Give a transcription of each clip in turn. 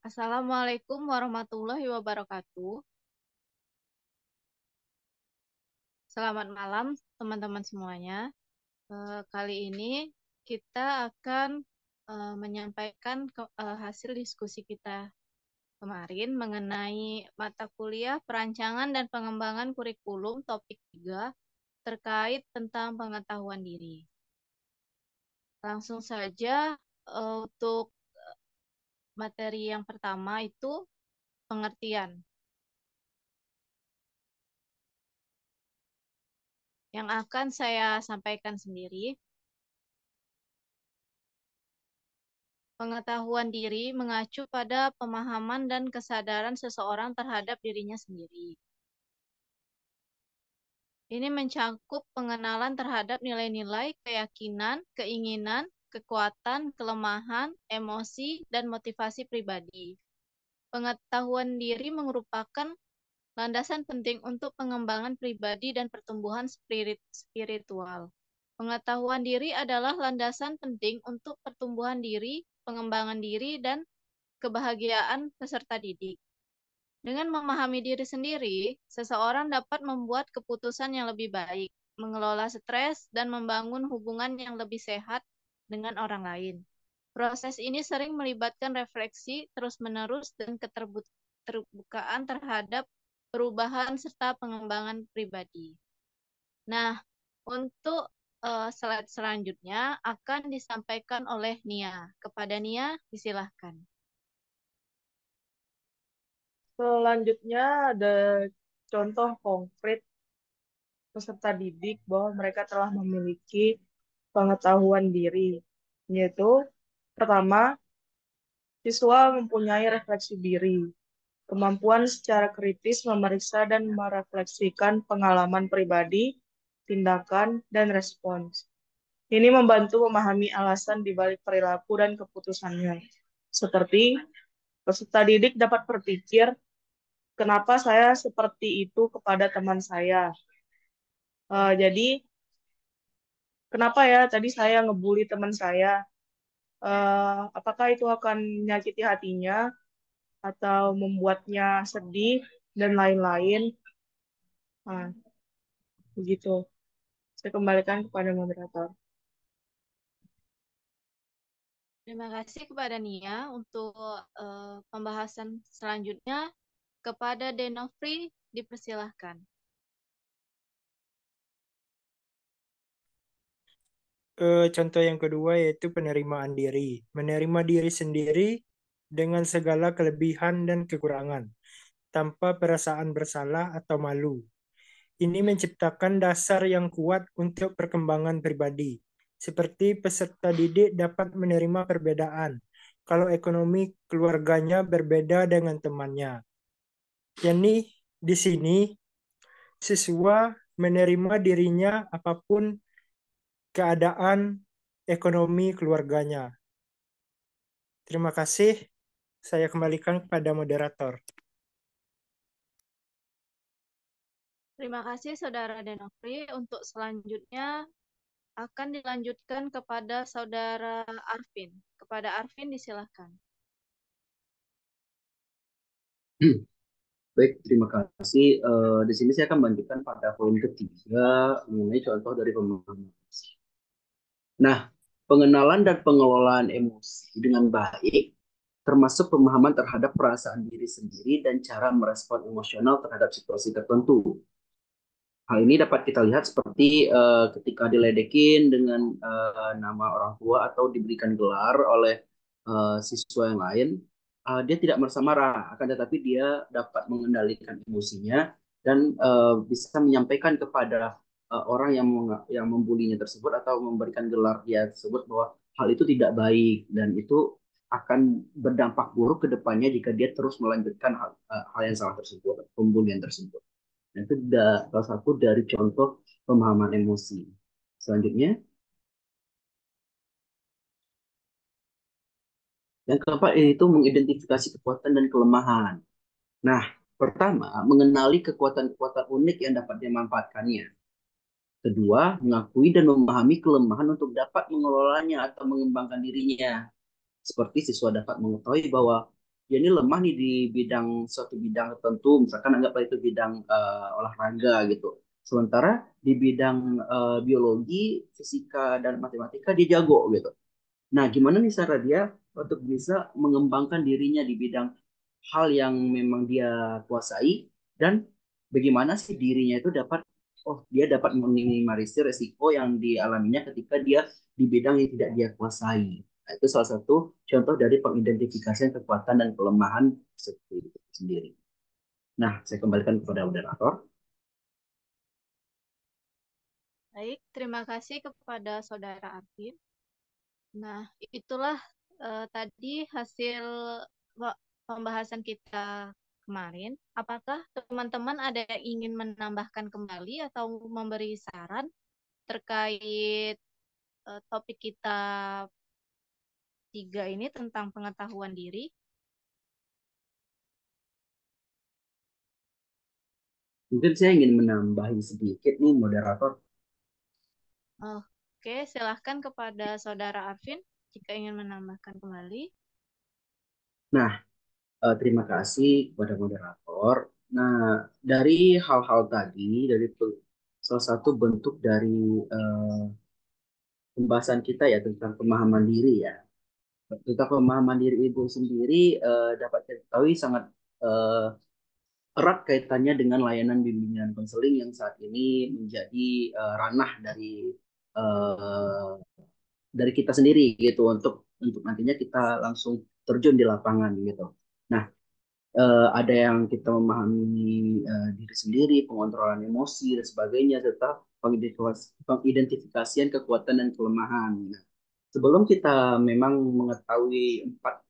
Assalamualaikum warahmatullahi wabarakatuh. Selamat malam, teman-teman semuanya. Kali ini kita akan menyampaikan hasil diskusi kita kemarin mengenai mata kuliah perancangan dan pengembangan kurikulum topik 3 terkait tentang pengetahuan diri. Langsung saja untuk materi yang pertama itu pengertian. Yang akan saya sampaikan sendiri. Pengetahuan diri mengacu pada pemahaman dan kesadaran seseorang terhadap dirinya sendiri. Ini mencakup pengenalan terhadap nilai-nilai, keyakinan, keinginan, kekuatan, kelemahan, emosi, dan motivasi pribadi. Pengetahuan diri merupakan landasan penting untuk pengembangan pribadi dan pertumbuhan spiritual. Pengetahuan diri adalah landasan penting untuk pertumbuhan diri, pengembangan diri, dan kebahagiaan peserta didik. Dengan memahami diri sendiri, seseorang dapat membuat keputusan yang lebih baik, mengelola stres, dan membangun hubungan yang lebih sehat dengan orang lain. Proses ini sering melibatkan refleksi terus-menerus dan keterbukaan terhadap perubahan serta pengembangan pribadi. Nah, untuk slide selanjutnya akan disampaikan oleh Nia. Kepada Nia, disilahkan. Selanjutnya ada contoh konkret peserta didik bahwa mereka telah memiliki pengetahuan diri, yaitu pertama, siswa mempunyai refleksi diri, kemampuan secara kritis memeriksa dan merefleksikan pengalaman pribadi, tindakan, dan respons. Ini membantu memahami alasan di balik perilaku dan keputusannya. Seperti peserta didik dapat berpikir, kenapa saya seperti itu kepada teman saya? Jadi, kenapa ya tadi saya ngebully teman saya? Apakah itu akan menyakiti hatinya atau membuatnya sedih dan lain-lain? Nah, begitu. Saya kembalikan kepada moderator. Terima kasih kepada Nia untuk pembahasan selanjutnya. Kepada Denofri, dipersilahkan. Contoh yang kedua yaitu penerimaan diri. Menerima diri sendiri dengan segala kelebihan dan kekurangan, tanpa perasaan bersalah atau malu. Ini menciptakan dasar yang kuat untuk perkembangan pribadi. Seperti peserta didik dapat menerima perbedaan kalau ekonomi keluarganya berbeda dengan temannya. Yani di sini siswa menerima dirinya apapun keadaan ekonomi keluarganya. Terima kasih. Saya kembalikan kepada moderator. Terima kasih Saudara Denofri. Untuk selanjutnya akan dilanjutkan kepada Saudara Arvin. Kepada Arvin, disilahkan. Baik, terima kasih. Di sini saya akan melanjutkan pada poin ketiga mengenai contoh dari pemahaman emosi. Nah, pengenalan dan pengelolaan emosi dengan baik termasuk pemahaman terhadap perasaan diri sendiri dan cara merespon emosional terhadap situasi tertentu. Hal ini dapat kita lihat seperti ketika diledekin dengan nama orang tua atau diberikan gelar oleh siswa yang lain, dia tidak merasa marah, akan tetapi dia dapat mengendalikan emosinya dan bisa menyampaikan kepada orang yang membulinya tersebut atau memberikan gelar dia tersebut bahwa hal itu tidak baik dan itu akan berdampak buruk ke depannya jika dia terus melanjutkan hal yang salah tersebut, pembulian tersebut. Nah, itu salah satu dari contoh pemahaman emosi. Selanjutnya, yang keempat itu mengidentifikasi kekuatan dan kelemahan. Nah, pertama, mengenali kekuatan-kekuatan unik yang dapat dimanfaatkannya. Kedua, mengakui dan memahami kelemahan untuk dapat mengelolanya atau mengembangkan dirinya. Seperti siswa dapat mengetahui bahwa dia ini lemah nih di suatu bidang tertentu, misalkan anggaplah itu bidang olahraga gitu. Sementara di bidang biologi, fisika, dan matematika dia jago gitu. Nah, gimana nih cara dia untuk bisa mengembangkan dirinya di bidang hal yang memang dia kuasai, dan bagaimana sih dirinya itu dapat, oh dia dapat meminimalisir resiko yang dialaminya ketika dia di bidang yang tidak dia kuasai. Nah, itu salah satu contoh dari pengidentifikasian kekuatan dan kelemahan seperti itu sendiri. Nah, saya kembalikan kepada moderator. Baik, terima kasih kepada Saudara Arvin. Nah, itulah tadi hasil pembahasan kita kemarin. Apakah teman-teman ada yang ingin menambahkan kembali atau memberi saran terkait topik kita 3 ini tentang pengetahuan diri? Mungkin saya ingin menambahin sedikit nih moderator. Oke, silahkan kepada Saudara Arvin jika ingin menambahkan kembali. Nah, terima kasih kepada moderator. Nah, dari hal-hal tadi, dari salah satu bentuk dari pembahasan kita ya tentang pemahaman diri ya. Tentang pemahaman diri itu sendiri dapat kita ketahui sangat eh, erat kaitannya dengan layanan bimbingan konseling yang saat ini menjadi ranah eh, dari kita sendiri gitu untuk nantinya kita langsung terjun di lapangan gitu. Nah, ada yang kita memahami diri sendiri, pengontrolan emosi dan sebagainya, serta pengidentifikasian kekuatan dan kelemahan. Nah, sebelum kita memang mengetahui empat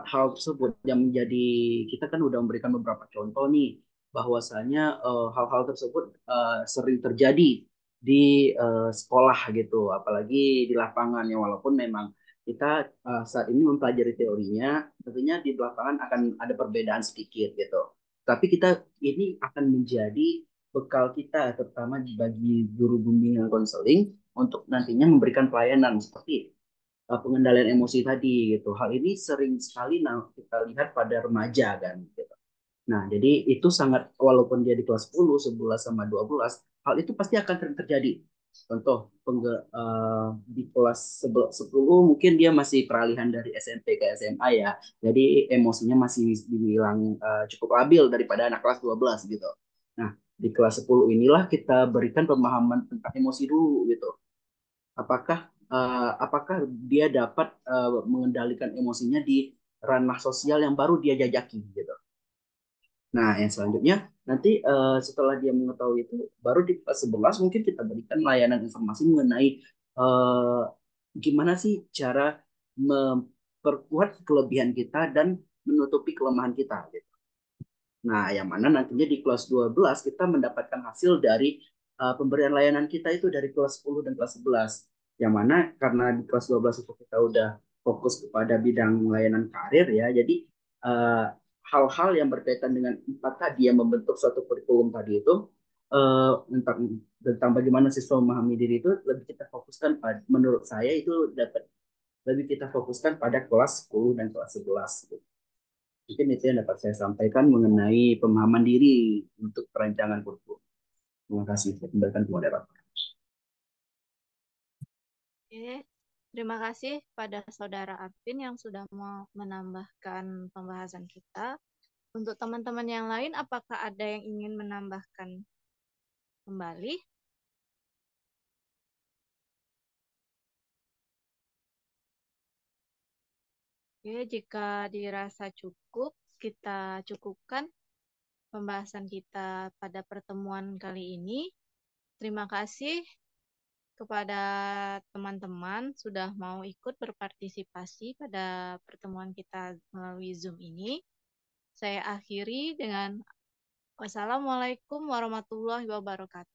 hal tersebut yang menjadi, kita kan udah memberikan beberapa contoh nih bahwasanya hal-hal tersebut sering terjadi di sekolah gitu, apalagi di lapangan ya, walaupun memang kita saat ini mempelajari teorinya, tentunya di lapangan akan ada perbedaan sedikit gitu. Tapi kita ini akan menjadi bekal kita, terutama bagi guru bimbingan konseling untuk nantinya memberikan pelayanan seperti pengendalian emosi tadi gitu. Hal ini sering sekali kita lihat pada remaja kan gitu. Nah, jadi itu sangat, walaupun dia di kelas 10, 11 sama 12, hal itu pasti akan sering terjadi. Contoh, di kelas 10 mungkin dia masih peralihan dari SMP ke SMA ya. Jadi emosinya masih dibilang cukup labil daripada anak kelas 12 gitu. Nah, di kelas 10 inilah kita berikan pemahaman tentang emosi dulu gitu. Apakah dia dapat mengendalikan emosinya di ranah sosial yang baru dia jajaki gitu. Nah, yang selanjutnya nanti setelah dia mengetahui itu, baru di kelas 11 mungkin kita berikan layanan informasi mengenai uh, gimana sih cara memperkuat kelebihan kita dan menutupi kelemahan kita gitu. Nah, yang mana nantinya di kelas 12 kita mendapatkan hasil dari pemberian layanan kita itu dari kelas 10 dan kelas 11. Yang mana karena di kelas 12 itu kita udah fokus kepada bidang layanan karir ya. Jadi uh, hal-hal yang berkaitan dengan empat tadi yang membentuk suatu kurikulum tadi itu tentang bagaimana siswa memahami diri itu lebih kita fokuskan pada, menurut saya itu dapat lebih kita fokuskan pada kelas 10 dan kelas 11 gitu. Mungkin itu yang dapat saya sampaikan mengenai pemahaman diri untuk perancangan kurikulum. Terima kasih. Saya kembalikan ke moderator. Oke, terima kasih pada Saudara Arvin yang sudah mau menambahkan pembahasan kita. Untuk teman-teman yang lain, apakah ada yang ingin menambahkan kembali? Oke, jika dirasa cukup, kita cukupkan pembahasan kita pada pertemuan kali ini. Terima kasih kepada teman-teman sudah mau ikut berpartisipasi pada pertemuan kita melalui Zoom ini. Saya akhiri dengan wassalamualaikum warahmatullahi wabarakatuh.